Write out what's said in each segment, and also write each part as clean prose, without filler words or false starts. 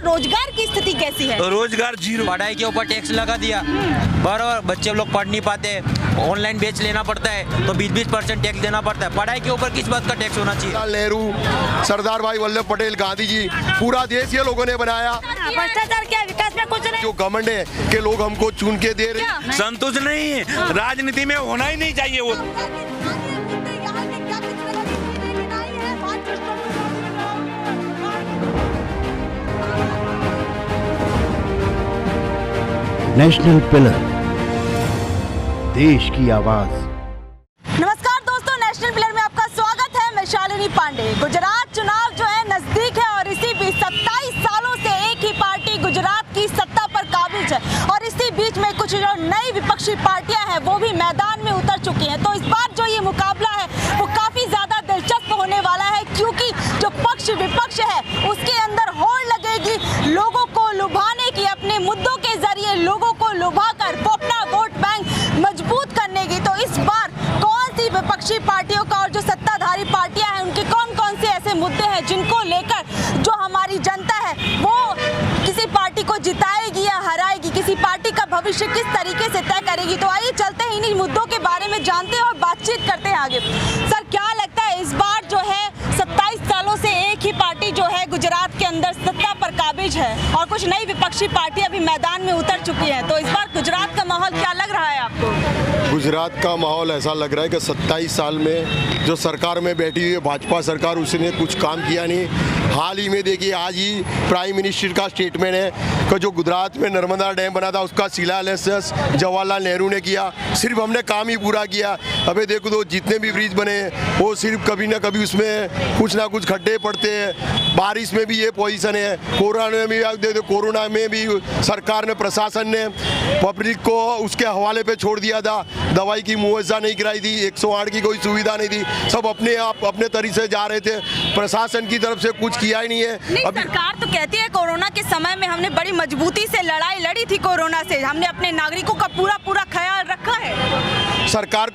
रोजगार की स्थिति कैसी है? रोजगार जीरो। पढ़ाई के ऊपर टैक्स लगा दिया, बराबर बच्चे लोग पढ़ नहीं पाते, ऑनलाइन बेच लेना पड़ता है तो 20% टैक्स देना पड़ता है। पढ़ाई के ऊपर किस बात का टैक्स होना चाहिए? नेहरू, सरदार भाई वल्लभ पटेल, गांधी जी, पूरा देश ये लोगों ने बनाया। भ्रष्टाचार क्या, विकास में कुछ नहीं? जो घमंड है कि लोग हमको चुन के दे रहे हैं, संतुष्ट नहीं है, राजनीति में होना ही नहीं चाहिए वो। नेशनल पिलर, देश की आवाज। नमस्कार दोस्तों, नेशनल पिलर में आपका स्वागत है। मैं शालिनी पांडे। गुजरात चुनाव जो है नजदीक है और इसी बीच 27 सालों से एक ही पार्टी गुजरात की सत्ता पर काबिज है और इसी बीच में कुछ जो नई विपक्षी पार्टियां हैं वो भी मैदान में उतर चुकी हैं। तो इस बार जो ये मुकाबला है वो काफी ज्यादा दिलचस्प होने वाला है, क्योंकि जो पक्ष विपक्ष है उसके अंदर होड़ लगेगी लोगों को लुभाने की, अपने मुद्दों के जरिए लोगों को लुभाकर वो अपना वोट बैंक मजबूत करने की। तो इस बार कौन सी विपक्षी पार्टियों का और जो सत्ताधारी पार्टियां हैं उनके कौन कौन से ऐसे मुद्दे हैं जिनको लेकर जो हमारी जनता है वो किसी पार्टी को जिताएगी या हराएगी, किसी पार्टी का भविष्य किस तरीके से तय करेगी। तो आइए चलते हैं इन्हीं मुद्दों के बारे में जानते हैं और बातचीत करते हैं आगे। सर, क्या लगता है इस बार जो है 27 सालों से एक ही पार्टी जो है गुजरात के अंदर सत्ता पर काबिज है और कुछ नई विपक्षी पार्टियां भी मैदान में उतर चुकी हैं, तो इस बार गुजरात का माहौल क्या लग रहा है आपको? गुजरात का माहौल ऐसा लग रहा है कि 27 साल में जो सरकार में बैठी हुई है भाजपा सरकार, उसने कुछ काम किया नहीं। हाल ही में देखिए, आज ही प्राइम मिनिस्टर का स्टेटमेंट है कि जो गुजरात में नर्मदा डैम बना था उसका शिलान्यास जवाहरलाल नेहरू ने किया। सिर्फ हमने काम ही पूरा किया। अबे देखो तो जितने भी ब्रिज बने वो सिर्फ कभी ना कभी उसमें कुछ ना कुछ खड्डे पड़ते हैं। बारिश में भी ये पोजीशन है, कोरोना में भी सरकार ने, प्रशासन ने पब्लिक को उसके हवाले पे छोड़ दिया था। दवाई की मुआवजा नहीं कराई थी, 108 की कोई सुविधा नहीं थी, सब अपने आप अपने तरीके से जा रहे थे। प्रशासन की तरफ से कुछ किया ही नहीं है। अभी सरकार तो कहती है कोरोना के समय में हमने बड़ी मजबूती से लड़ाई लड़ी थी कोरोना से, हमने अपने नागरिकों का पूरा ख्याल रखा है। सरकार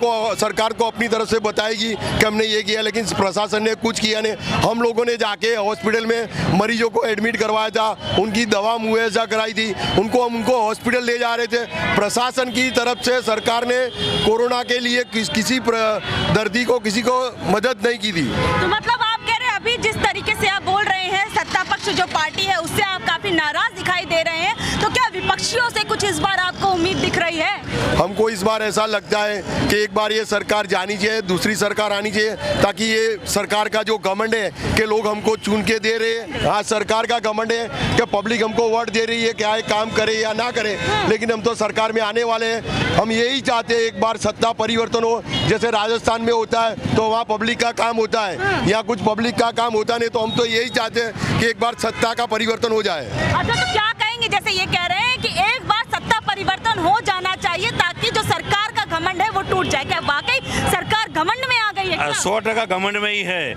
को अपनी तरफ से बताएगी कि हमने ये किया, लेकिन प्रशासन ने कुछ किया नहीं। हम लोगों ने जाके हॉस्पिटल में मरीजों को एडमिट करवाया था, उनकी दवा मुआवजा कराई थी, उनको हॉस्पिटल ले जा रहे थे। प्रशासन की तरफ से सरकार ने कोरोना के लिए किसी दर्दी को, किसी को मदद नहीं की थी। तो मतलब आप कह रहे हैं अभी जिस तरीके से आप बोल रहे हैं सत्ता पक्ष जो पार्टी है उससे आप काफी नाराज दिखाई दे रहे हैं, तो क्या विपक्षियों से कुछ इस बार आपको उम्मीद दिख रही है? हमको इस बार ऐसा लगता है कि एक बार ये सरकार जानी चाहिए, दूसरी सरकार आनी चाहिए, ताकि ये सरकार का जो घमंड है कि लोग हमको चुन के दे रहे हैं। हाँ, सरकार का घमंड है कि पब्लिक हमको वोट दे रही है, क्या है काम करे या ना करे, लेकिन हम तो सरकार में आने वाले हैं। हम यही चाहते हैं एक बार सत्ता परिवर्तन हो, जैसे राजस्थान में होता है तो वहाँ पब्लिक का काम होता है, यहाँ कुछ पब्लिक का काम होता नहीं। तो हम तो यही चाहते हैं कि एक बार सत्ता का परिवर्तन हो जाए। अच्छा, तो क्या कहेंगे, जैसे ये कह रहे हैं कि एक बार सत्ता परिवर्तन हो जाना चाहिए ताकि जो सरकार का घमंड है वो टूट जाए, क्या वाकई सरकार घमंड में आ गई है? 100% घमंड में ही है।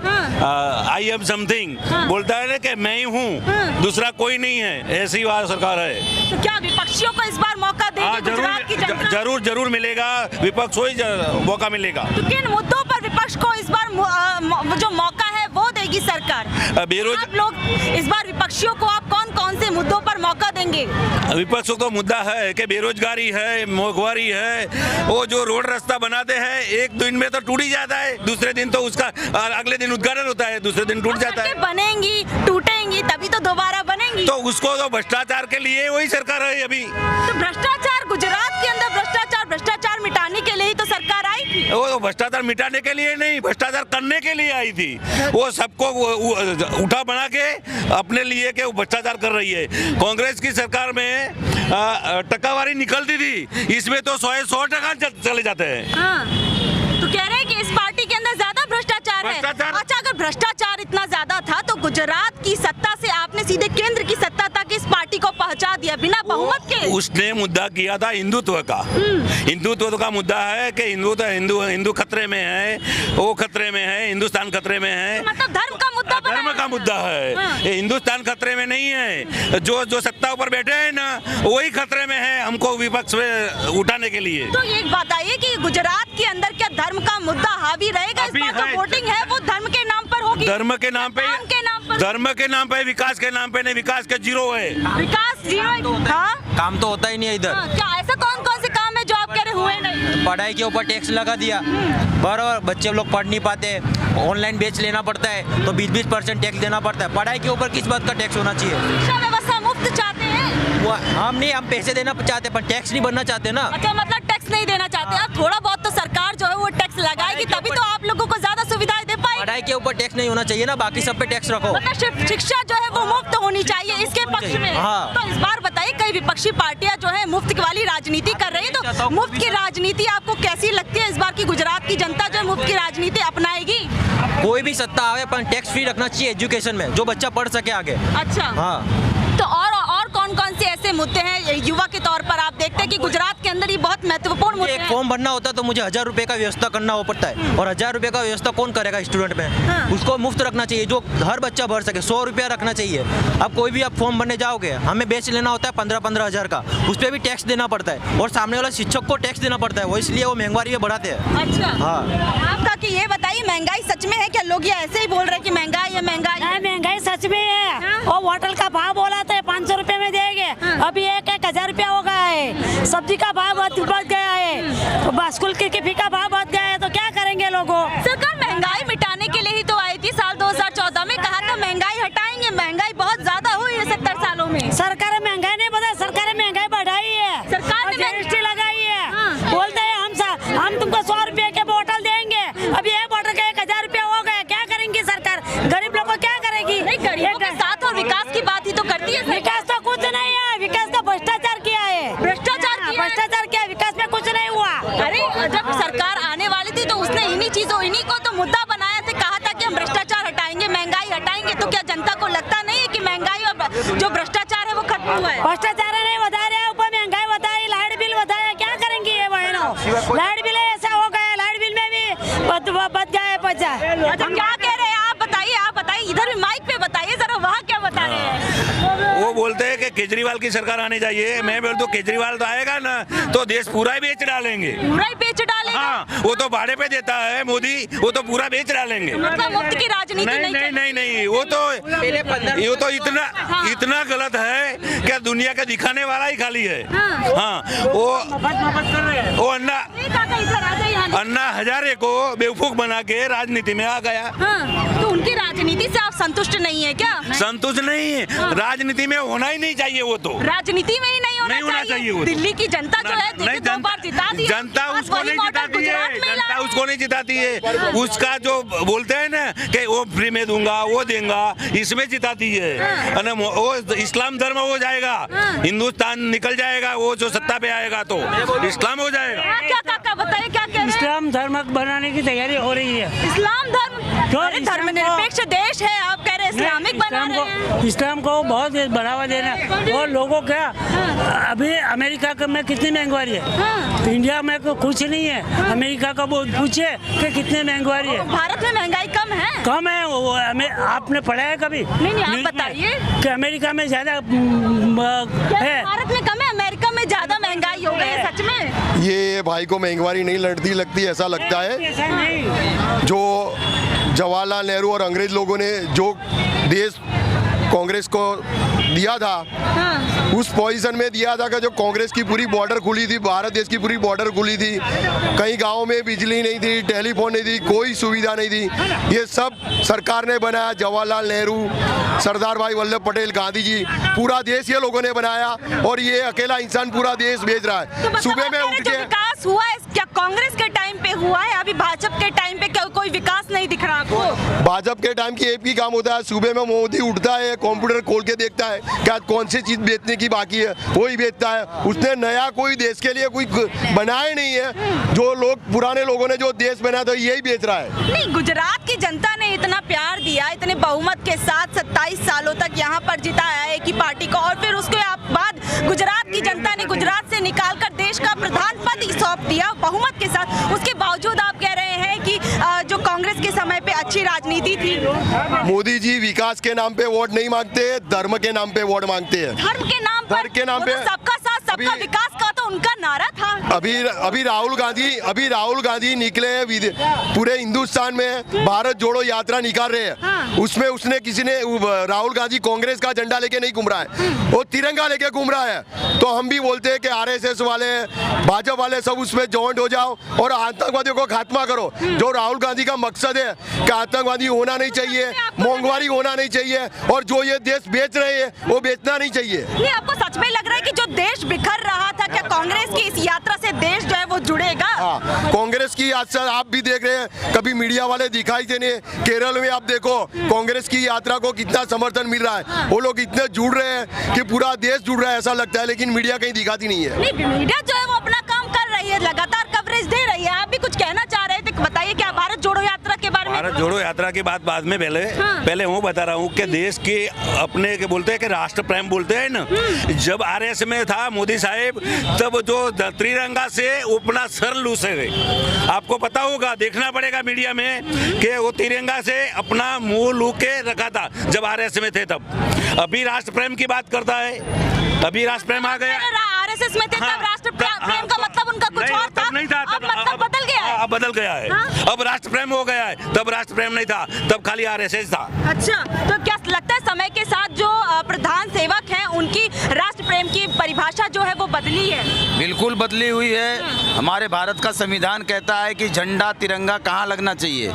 आई एम समथिंग बोलता है ना कि मैं ही हूँ, दूसरा कोई नहीं है, ऐसी बात सरकार है। तो क्या विपक्षियों को इस बार मौका देगी गुजरात की जनता? जरूर मिलेगा, विपक्ष को ही मौका मिलेगा। तो किन मुद्दों पर विपक्ष को इस बार जो मौका है वो देगी सरकार? आप लोग इस बार विपक्षियों को आप कौन से मुद्दों पर मौका देंगे? विपक्ष को मुद्दा है कि बेरोजगारी है, महंगाई है, वो जो रोड रास्ता बनाते हैं एक दिन में तो टूट ही जाता है, दूसरे दिन तो उसका अगले दिन उद्घाटन होता है, दूसरे दिन टूट जाता है। बनेंगी, टूटेंगी, तभी तो दोबारा बनेंगी। तो उसको तो भ्रष्टाचार के लिए वही सरकार है अभी। तो भ्रष्टाचार गुजरात के अंदर भ्रष्टाचार मिटाने के लिए ही तो सरकार आई थी। वो तो भ्रष्टाचार मिटाने के लिए नहीं, भ्रष्टाचार करने के लिए आई थी। वो सबको उठा बना के अपने लिए के भ्रष्टाचार कर रही है। कांग्रेस की सरकार में टकावारी निकलती थी, इसमें तो 100% चले जाते हैं। हाँ, तो कह रहे हैं कि इस पार्टी के अंदर ज्यादा भ्रष्टाचार है। अच्छा, अगर भ्रष्टाचार इतना ज्यादा था तो गुजरात की सत्ता से आपने सीधे केंद्र की सत्ता तक इस पार्टी को पहुंचा दिया बिना बहुमत के। उसने मुद्दा किया था हिंदुत्व का। हिंदुत्व का मुद्दा है कि हिंदू खतरे में है, वो खतरे में है, हिंदुस्तान खतरे में है। मतलब धर्म का मुद्दा, धर्म का मुद्दा है। ये हिंदुस्तान खतरे में नहीं है, जो सत्ता ऊपर बैठे हैं ना वही खतरे में है हमको विपक्ष में उठाने के लिए। तो ये बताइए कि गुजरात के अंदर क्या धर्म का मुद्दा हावी रहेगा? इस बार जो वोटिंग है वो धर्म के नाम पर होगी, धर्म के नाम पे धर्म के नाम पे, विकास के नाम पे नहीं, विकास के जीरो है। विकास जीरो। हाँ काम तो होता ही नहीं है इधर। क्या ऐसा कौन कौन से काम है जो आप कह रहे हुए नहीं? पढ़ाई के ऊपर टैक्स लगा दिया, बराबर बच्चे लोग पढ़ नहीं पाते, ऑनलाइन बेच लेना पड़ता है तो 20% टैक्स देना पड़ता है। पढ़ाई के ऊपर किस बात का टैक्स होना चाहिए? शिक्षा व्यवस्था मुफ्त चाहते हैं? हम नहीं, हम पैसे देना चाहते पर टैक्स नहीं बनना चाहते ना। अच्छा, मतलब टैक्स नहीं देना चाहते आप। थोड़ा बहुत तो सरकार जो है वो टैक्स लगाएगी, तभी तो आप लोगों को ज्यादा सुविधाएं दे पाएगी। पढ़ाई के ऊपर टैक्स नहीं होना चाहिए ना, बाकी सब पे टैक्स रखो। मतलब शिक्षा जो है वो मुफ्त होनी चाहिए, इसके पक्ष में। हाँ। तो इस बार बताइए, कई विपक्षी पार्टियां जो है मुफ्त वाली राजनीति कर रही है, तो मुफ्त की राजनीति आपको कैसी लगती है? इस बार की गुजरात की जनता जो है मुफ्त की राजनीति अपनाएगी? कोई भी सत्ता आवे पर टैक्स फ्री रखना चाहिए एजुकेशन में, जो बच्चा पढ़ सके आगे। अच्छा हाँ। तो और कौन कौन से ऐसे मुद्दे हैं युवा के तौर पर आप देखते हैं कि गुजरात के अंदर ये बहुत महत्वपूर्ण मुद्दे एक हैं? फॉर्म भरना होता है तो मुझे 1000 रुपए का व्यवस्था करना हो पड़ता है, और 1000 रुपए का व्यवस्था कौन करेगा स्टूडेंट में? हाँ। उसको मुफ्त रखना चाहिए, जो हर बच्चा भर सके। 100 रुपया रखना चाहिए। अब कोई भी आप फॉर्म भरने जाओगे, हमें बेच लेना होता है 15-15 हजार का, उस पर भी टैक्स देना पड़ता है, और सामने वाला शिक्षक को टैक्स देना पड़ता है, वो इसलिए वो महंगाई में बढ़ाते हैं। अच्छा हाँ। आपका कि ये बताइए, महंगाई सच में है क्या? लोग ये ऐसे ही बोल रहे हैं कि महंगाई है, महंगाई है। महंगाई सच में है। और होटल का भाव बोला था 500 रुपए में देंगे, अभी 1,000 रुपया हो गया है। सब्जी का भाव बढ़ गया है, स्कूल की फी का भाव बढ़ गया है, तो क्या करेंगे लोगों? सरकार महंगाई मिटाने के लिए ही तो आई थी। साल 2014 में कहा था महंगाई हटाएंगे। महंगाई बहुत ज्यादा हुई है 70 सालों में। सरकार महंगाई नहीं बढ़ाई, सरकार ने महंगाई बढ़ाई है। सरकार ने GST लगाई है। हाँ। बोलते हैं हम तुमको 100 रुपए के बोतल देंगे, अभी एक बोतल का 1,000 रुपया हो गया। क्या करेंगी सरकार? गरीब लोग को क्या करेगी? नहीं, गरीबों के साथ और विकास की बात ही तो करती है। विकास तो कुछ नहीं है, विकास तो भ्रष्टाचार किया है। भ्रष्टाचार किया है। भ्रष्टाचार किया, विकास में कुछ नहीं हुआ। अरे जब सरकार आने वाली थी तो उसने इन्हीं को तो मुद्दा बनाया था, कहा था कि हम भ्रष्टाचार हटाएंगे, महंगाई हटाएंगे। तो क्या जनता को लगता नहीं है कि महंगाई और जो भ्रष्टाचार है वो खत्म हुआ है? भ्रष्टाचार नहीं बता रहे, ऊपर महंगाई बताई, लाइट बिल बताया, क्या करेंगी ये बहनों? लाइट बिल ऐसा हो गया, लाइट बिल में भी बच गया है पैसा। अच्छा, क्या कह रहे हैं आप? बताइए इधर भी माइक पे बताइए जरा, वहाँ क्या बता रहे हैं? वो बोलते हैं कि केजरीवाल की सरकार आनी चाहिए। मैं बोलता हूँ केजरीवाल तो आएगा ना तो देश पूरा ही बेच डालेंगे। पूरा ही बेच डालेंगे? हाँ, वो तो भाड़े पे देता है मोदी, वो तो पूरा बेच डालेंगे। मतलब मुफ्त की राजनीति नहीं, वो तो इतना गलत है कि दुनिया का दिखाने वाला ही खाली है। हाँ, वो अन्ना हजारे को बेवकूफ बना के राजनीति में आ गया। हाँ, तो उनकी राजनीति से आप संतुष्ट नहीं है क्या? संतुष्ट नहीं है। राजनीति में होना ही नहीं चाहिए। वो तो राजनीति में ही नहीं होना चाहिए। वो दिल्ली की जनता जो है देखिए 2 बार जिता दी है। जनता उसको नहीं जिताती है। जनता उसको नहीं जिताती है। उसका जो बोलते हैं ना कि वो फ्री में दूंगा, वो देंगा, इसमें जिताती है। वो इस्लाम धर्म हो जाएगा, हिंदुस्तान निकल जाएगा, वो जो सत्ता पे आएगा तो इस्लाम हो जाएगा। क्या काका बताइए, क्या कह रहे हैं? इस्लाम धर्म बनाने की तैयारी हो रही है। इस्लाम धर्म? अरे धर्मनिरपेक्ष देश है, आप कह रहे हैं इस्लामिक बना रहे हैं। इस्लाम को बहुत बढ़ावा देना, और लोगों क्या अभी अमेरिका में कितनी महंगाई है, इंडिया में कुछ नहीं है। अमेरिका का वो पूछे कि कितने महंगाई है। भारत में महंगाई कम है? कम है। वो आपने पढ़ा है कभी? नहीं, आप बताइए कि अमेरिका में ज्यादा है। भारत में कम है, अमेरिका में ज्यादा महंगाई हो गई है? सच में ये भाई को महंगाई नहीं लगती ऐसा लगता है। जो जवाहरलाल नेहरू और अंग्रेज लोगों ने जो देश कांग्रेस को दिया था, उस पोजीशन में दिया था कि जो कांग्रेस की पूरी बॉर्डर खुली थी, भारत देश की पूरी बॉर्डर खुली थी, कई गांवों में बिजली नहीं थी, टेलीफोन नहीं थी, कोई सुविधा नहीं थी। ये सब सरकार ने बनाया। जवाहरलाल नेहरू, सरदार भाई वल्लभ पटेल, गांधी जी, पूरा देश ये लोगों ने बनाया, और ये अकेला इंसान पूरा देश भेज रहा है। सुबह में उठ के विकास हुआ है क्या? कांग्रेस के टाइम पे हुआ है? अभी भाजपा के टाइम पे क्या कोई विकास नहीं दिख रहा आपको? भाजपा के टाइम की एक ही काम होता है, सुबह में मोदी उठता है, कंप्यूटर खोल के देखता है क्या कौन सी चीज बेचने की बाकी है, वही बेचता है। उसने नया कोई देश के लिए कोई बनाया नहीं है। जो लोग पुराने लोगों ने जो देश बनाया था यही बेच रहा है। नहीं, गुजरात की जनता ने इतना प्यार दिया, इतने बहुमत के साथ 27 सालों तक यहाँ पर जिताया एक ही पार्टी को, और फिर उसके बाद गुजरात की जनता ने गुजरात से निकालकर देश का प्रधान पद सौंप दिया बहुमत के साथ। उसके बावजूद आप कह रहे हैं कि जो कांग्रेस के समय पे अच्छी राजनीति थी। मोदी जी विकास के नाम पे वोट नहीं मांगते, धर्म के नाम पे वोट मांगते हैं। धर्म के नाम पे सबका साथ सबका विकास का तो उनका नारा था। अभी राहुल गांधी निकले हैं पूरे हिंदुस्तान में भारत जोड़ो यात्रा निकाल रहे हैं। उसमें उसने किसी ने राहुल गांधी कांग्रेस का झंडा लेके नहीं घूम रहा है, वो तिरंगा लेके घूम रहा है। तो हम भी बोलते हैं कि आरएसएस वाले, भाजपा वाले सब उसमें जॉइंट हो जाओ और आतंकवादियों को खात्मा करो। जो राहुल गांधी का मकसद है कि आतंकवादी होना नहीं चाहिए, मोंगवारी होना नहीं चाहिए, और जो ये देश बेच रहे हैं वो बेचना नहीं चाहिए। ये आपको सच में लग रहा है कि जो देश बिखर रहा था, क्या कांग्रेस की इस यात्रा से देश जो है वो जुड़ेगा? हाँ, कांग्रेस की यात्रा आप भी देख रहे हैं, कभी मीडिया वाले दिखाई देने। केरल में आप देखो कांग्रेस की यात्रा को कितना समर्थन मिल रहा है, वो लोग इतने जुड़ रहे हैं कि पूरा देश जुड़ रहा है ऐसा लगता है, लेकिन मीडिया कहीं दिखाती नहीं है। नहीं, मीडिया जो है वो अपना काम कर रही है, लगातार कवरेज दे रही है। आप भी कुछ कहना चाह रहे थे, बताइए क्या भारत जोड़ो यात्रा के बारे में? भारत जोड़ो यात्रा की बात बाद में, पहले वो बता रहा हूँ कि देश के अपने के बोलते हैं कि राष्ट्र प्रेम बोलते हैं ना। जब आरएस में था मोदी साहब, तब जो त्रिरंगा से अपना सर लूसे थे। आपको पता होगा, देखना पड़ेगा मीडिया में कि वो तिरंगा से अपना मुंह लू के रखा था जब आरएस में थे तब। अभी राष्ट्र प्रेम की बात करता है, अभी राष्ट्र प्रेम आ गया। आरएसएस में थे तब राष्ट्र प्रेम का मतलब उनका कुछ और था, नहीं था, अब मतलब बदल गया है। अब बदल गया है। अब राष्ट्र प्रेम हो गया है, तब राष्ट्र प्रेम नहीं था, तब खाली आरएसएस था। अच्छा, तो क्या लगता है समय के साथ जो प्रधान सेवक हैं उनकी राष्ट्र प्रेम की परिभाषा जो है वो बदली है? बिल्कुल बदली हुई है। हमारे भारत का संविधान कहता है कि झंडा तिरंगा कहाँ लगना चाहिए,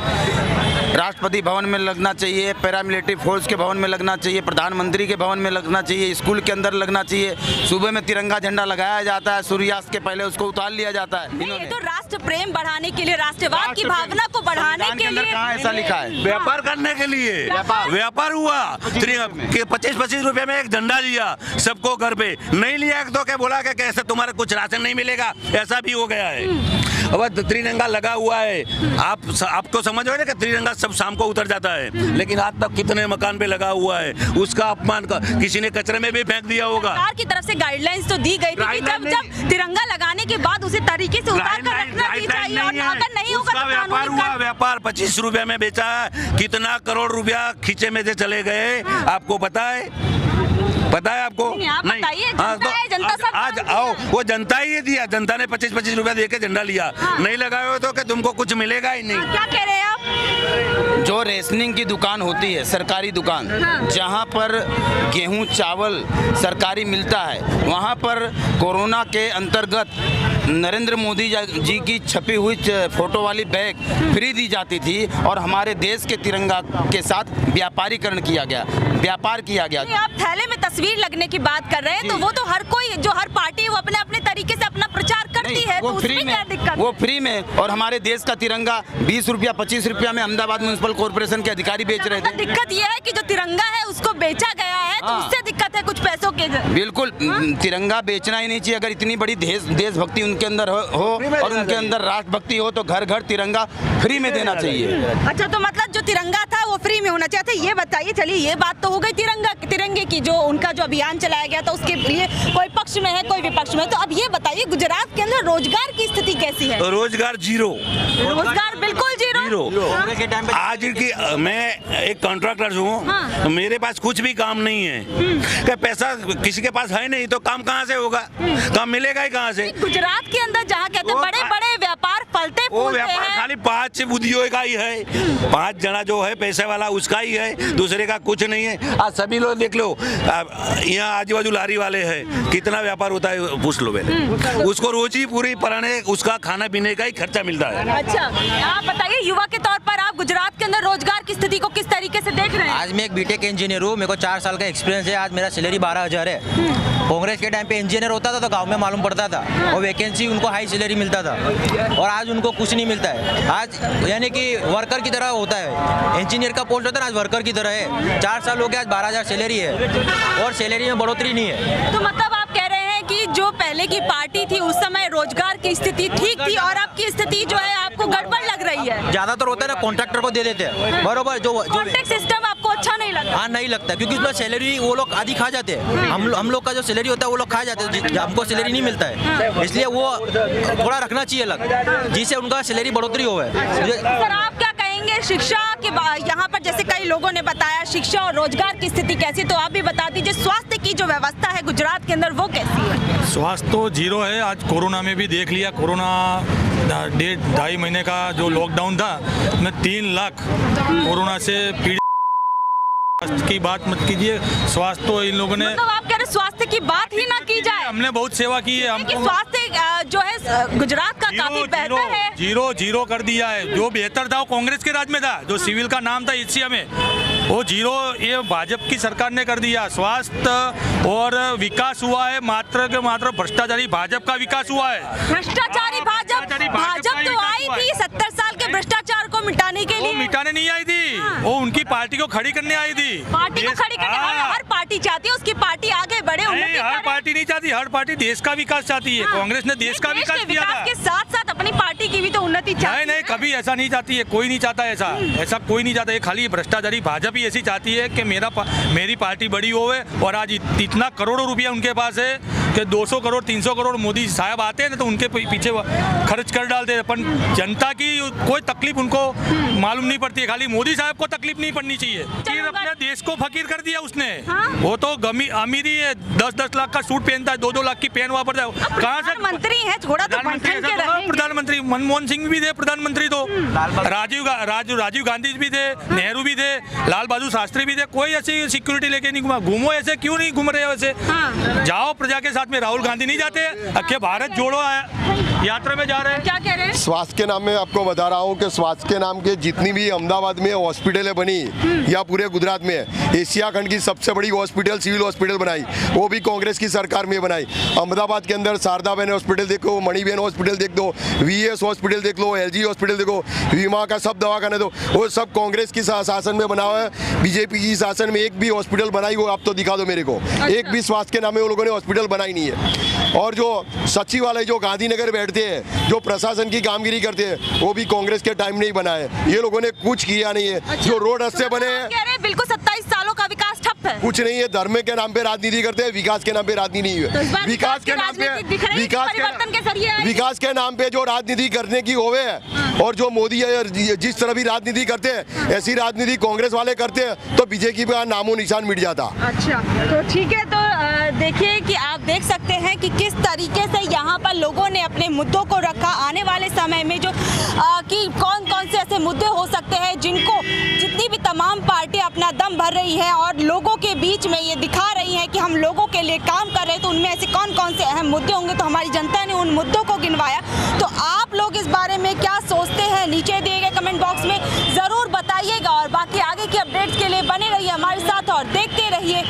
राष्ट्रपति भवन में लगना चाहिए, पैरामिलिट्री फोर्स के भवन में लगना चाहिए, प्रधानमंत्री के भवन में लगना चाहिए, स्कूल के अंदर लगना चाहिए। सुबह में तिरंगा झंडा लगाया जाता है, सूर्यास्त के पहले उसको उतार लिया जाता है। नहीं, ये तो राष्ट्र प्रेम बढ़ाने के लिए, राष्ट्रवाद की भावना को बढ़ाने के लिए। कहाँ ऐसा लिखा है? व्यापार करने के लिए व्यापार हुआ। 25-25 रुपए में एक झंडा दिया सबको घर पे, नहीं लिया तो क्या बोला कि कैसे तुम्हारे कुछ राशन नहीं मिलेगा, ऐसा भी हो गया है। अब त्रिरंगा लगा हुआ है, आपको समझ हो ना कि त्रिरंगा सब शाम को उतर जाता है, लेकिन आज तक कितने मकान पे लगा हुआ है, उसका अपमान का किसी ने कचरे में भी फेंक दिया होगा। सरकार की तरफ से गाइडलाइंस तो दी गई थी कि जब तिरंगा लगाने के बाद उसे तरीके से उतार कर रखना भी चाहिए, और अगर नहीं होगा तो व्यापार हुआ। व्यापार 25 रुपए में बेचा है, कितना करोड़ रुपया खींचे में से चले गए, आपको पता है? पता है आपको? आप बताइए, जनता है, जनता सब आज आओ, वो जनता ही दिया, जनता ने 25-25 रुपया दे के झंडा लिया। नहीं लगाए हो तो क्या तुमको कुछ मिलेगा ही नहीं। क्या कह रहे हैं आप? जो रेशनिंग की दुकान होती है, सरकारी दुकान, जहां पर गेहूं चावल सरकारी मिलता है, वहां पर कोरोना के अंतर्गत नरेंद्र मोदी जी की छपी हुई फोटो वाली बैग फ्री दी जाती थी, और हमारे देश के तिरंगा के साथ व्यापारीकरण किया गया, व्यापार किया गया। आप थैले में तस्वीर लगने की बात कर रहे हैं, तो वो तो हर कोई, जो हर पार्टी है वो अपने अपने तरीके से अपना प्रचार करती है, वो तो फ्री उसमें में, क्या दिक्कत? वो फ्री में। और हमारे देश का तिरंगा 20 रुपया 25 रुपया में अहमदाबाद म्युनिसिपल कॉर्पोरेशन के अधिकारी बेच रहे थे। दिक्कत ये है कि जो तिरंगा है उसको बेचा गया है, तो उससे दिक्कत है कुछ पैसों के। बिल्कुल, तिरंगा बेचना ही नहीं चाहिए। अगर इतनी बड़ी देशभक्ति उनके अंदर हो और उनके अंदर राष्ट्रभक्ति हो, तो घर घर तिरंगा फ्री में देना चाहिए। अच्छा, तो मतलब जो तिरंगा था वो फ्री में होना चाहिए। ये बताइए, चलिए ये बात तो हो गई तिरंगे की, जो उनका जो अभियान चलाया गया था उसके लिए कोई पक्ष में है कोई विपक्ष में। तो अब ये बताइए, गुजरात के अंदर रोजगार की स्थिति कैसी है? रोजगार जीरो, रोजगार बिल्कुल जीरो। आज की मैं एक कॉन्ट्रैक्टर हूँ, मेरे पास कुछ भी काम नहीं है, क्या पैसा किसी के पास है नहीं, तो काम कहाँ से होगा, काम मिलेगा ही कहाँ से? गुजरात के अंदर जहाँ कहते हैं बड़े बड़े व्यापार फलते वो फूलते व्यापार हैं, खाली 5 उद्योग का ही है, 5 जना जो है पैसे वाला उसका ही है, दूसरे का कुछ नहीं है। आज सभी लोग देख लो, यहाँ आजू बाजू लारी वाले हैं, कितना व्यापार होता है पूछ लो पहले, उसको रोजी पूरी पराने उसका खाना पीने का ही खर्चा मिलता है। अच्छा, आप बताइए, युवा के तौर पर आप गुजरात के अंदर रोजगार की स्थिति को किस तरीके से देख रहे हैं? आज मैं एक बीटेक इंजीनियर हूँ, मेरे को 4 साल का एक्सपीरियंस है। आज मेरा सैलरी 12,000 है। कांग्रेस के टाइम पे इंजीनियर होता था तो गांव में मालूम पड़ता था, और वैकेंसी उनको हाई सैलरी मिलता था, और आज उनको कुछ नहीं मिलता है। आज यानी कि वर्कर की तरह होता है, इंजीनियर का पोस्ट होता है ना, आज वर्कर की तरह है। 4 साल हो गए, आज 12,000 सैलरी है, और सैलरी में बढ़ोतरी नहीं है। तो मतलब आप कह रहे हैं कि जो पहले की पार्टी थी उस समय रोजगार की स्थिति ठीक थी, और आपकी स्थिति जो है आपको गड़बड़ लग रही है? ज्यादातर होता है ना, कॉन्ट्रैक्टर को दे देते हैं, बरोबर। जो कॉन्ट्रैक्ट सिस्टम आपको अच्छा नहीं लगा? हाँ, नहीं लगता, क्योंकि उसमें सैलरी वो लोग आधी खा जाते हैं। हम लोग का जो सैलरी होता है वो लोग खा जाते हैं, हमको सैलरी नहीं मिलता है, इसलिए वो थोड़ा रखना चाहिए अलग, जिससे उनका सैलरी बढ़ोतरी हो। सर, आप क्या कहेंगे शिक्षा के यहाँ पर, जैसे कई लोगों ने बताया शिक्षा और रोजगार की स्थिति कैसी, तो आप भी बता दीजिए स्वास्थ्य की जो व्यवस्था है गुजरात के अंदर वो कैसी है? स्वास्थ्य तो जीरो है। आज कोरोना में भी देख लिया, कोरोना 1.5 महीने का जो लॉकडाउन था उसमें 3 लाख कोरोना से पीड़ित। स्वास्थ्य की बात मत कीजिए, स्वास्थ्य तो इन लोगों ने, मतलब आप कह रहे स्वास्थ्य की बात ही ना की जाए? हमने बहुत सेवा की है। कि हमको स्वास्थ्य जो है गुजरात का काफी बेहतर है। जीरो कर दिया है। जो बेहतर था वो कांग्रेस के राज में था, जो सिविल का नाम था एशिया में, वो जीरो ये भाजपा की सरकार ने कर दिया। स्वास्थ्य और विकास हुआ है, मात्र के मात्र भ्रष्टाचारी भाजपा का विकास हुआ है। भ्रष्टाचारी भाजपा तो आई थी 70 साल के भ्रष्टाचार को मिटाने के वो लिए। मिटाने नहीं आई थी, वो उनकी पार्टी को खड़ी करने आई थी। पार्टी को खड़ी करने हर पार्टी चाहती है उसकी पार्टी आगे बढ़े, उन्नति हर करे। पार्टी नहीं चाहती, हर पार्टी देश का विकास चाहती है। कांग्रेस ने देश का विकास किया था के साथ साथ अपनी पार्टी की भी तो उन्नति चाहती है। नहीं, कभी ऐसा नहीं चाहती है, कोई नहीं चाहता ऐसा कोई नहीं चाहता है। खाली भ्रष्टाचारी भाजपा ही ऐसी चाहती है कि मेरी पार्टी बड़ी होवे। और आज इतना करोड़ों रुपया उनके पास है कि 200 करोड़ 300 करोड़ मोदी साहब आते हैं ना तो उनके पीछे खर्च कर डालते हैं। पर जनता की कोई तकलीफ उनको मालूम नहीं पड़ती है। खाली मोदी साहब को तकलीफ नहीं पड़नी चाहिए। फिर अपने देश को फकीर कर दिया उसने। वो तो अमीरी है, 10-10 लाख का सूट पहनता है, 2-2 लाख की पेन वापरता है। कहाँ से मंत्री है, थोड़ा तो प्रधानमंत्री मनमोहन सिंह भी थे, प्रधानमंत्री तो राजीव गांधी भी थे, नेहरू भी थे, लाल बहादुर शास्त्री भी थे। कोई ऐसी सिक्योरिटी लेके नहीं घुमा। घूमो ऐसे क्यों नहीं घूम रहे हो ऐसे? जाओ प्रजा के साथ में। राहुल गांधी नहीं जाते, अखे भारत जोड़ो यात्रा में जा रहे हैं। क्या कह रहे हैं? स्वास्थ्य के नाम में आपको बता रहा हूँ कि स्वास्थ्य के नाम के जितनी भी अहमदाबाद में हॉस्पिटलें बनी या पूरे गुजरात में, एशिया खंड की सबसे बड़ी हॉस्पिटल सिविल हॉस्पिटल बनाई, वो भी कांग्रेस की सरकार में बनाई। अहमदाबाद के अंदर शारदा बहन हॉस्पिटल देखो, मणिबेन हॉस्पिटल देख दो, VS हॉस्पिटल देख लो, LG हॉस्पिटल देखो, बीमा का सब दवाखाने दो, वो सब कांग्रेस की शासन में बना हुआ है। बीजेपी की शासन में एक भी हॉस्पिटल बनाई हो आप तो दिखा दो मेरे को। एक भी स्वास्थ्य के नाम में वो लोगों ने हॉस्पिटल बनाई नहीं है। और जो सचिवालय जो गांधीनगर बैठते हैं, जो प्रशासन की कामगिरी करते हैं, वो भी कांग्रेस के टाइम नहीं बना है। ये लोगों ने कुछ किया नहीं है। जो रोड रास्ते बने हैं, बिल्कुल 27 सालों का विकास ठप है। कुछ नहीं है। धर्म के नाम पे राजनीति करते हैं, विकास के नाम पे राजनीति नहीं है। विकास के नाम पे विकास के नाम पे जो राजनीति करने की होवे है, और जो मोदी जिस तरह भी राजनीति करते हैं ऐसी राजनीति कांग्रेस वाले करते हैं तो बीजेपी का नामो निशान मिट जाता। अच्छा, तो ठीक है। तो देखिए कि आप देख सकते हैं कि किस तरीके से यहाँ पर लोगों ने अपने मुद्दों को रखा। आने वाले समय में जो कि कौन कौन से ऐसे मुद्दे हो सकते हैं जिनको जितनी भी तमाम पार्टियां अपना दम भर रही हैं और लोगों के बीच में ये दिखा रही हैं कि हम लोगों के लिए काम कर रहे हैं, तो उनमें ऐसे कौन कौन से अहम मुद्दे होंगे। तो हमारी जनता ने उन मुद्दों को गिनवाया। तो आप लोग इस बारे में क्या सोचते हैं, नीचे दिए गए कमेंट बॉक्स में ज़रूर बताइएगा। और बाकी आगे की अपडेट्स के लिए बने रहिए हमारे साथ और देखते रहिए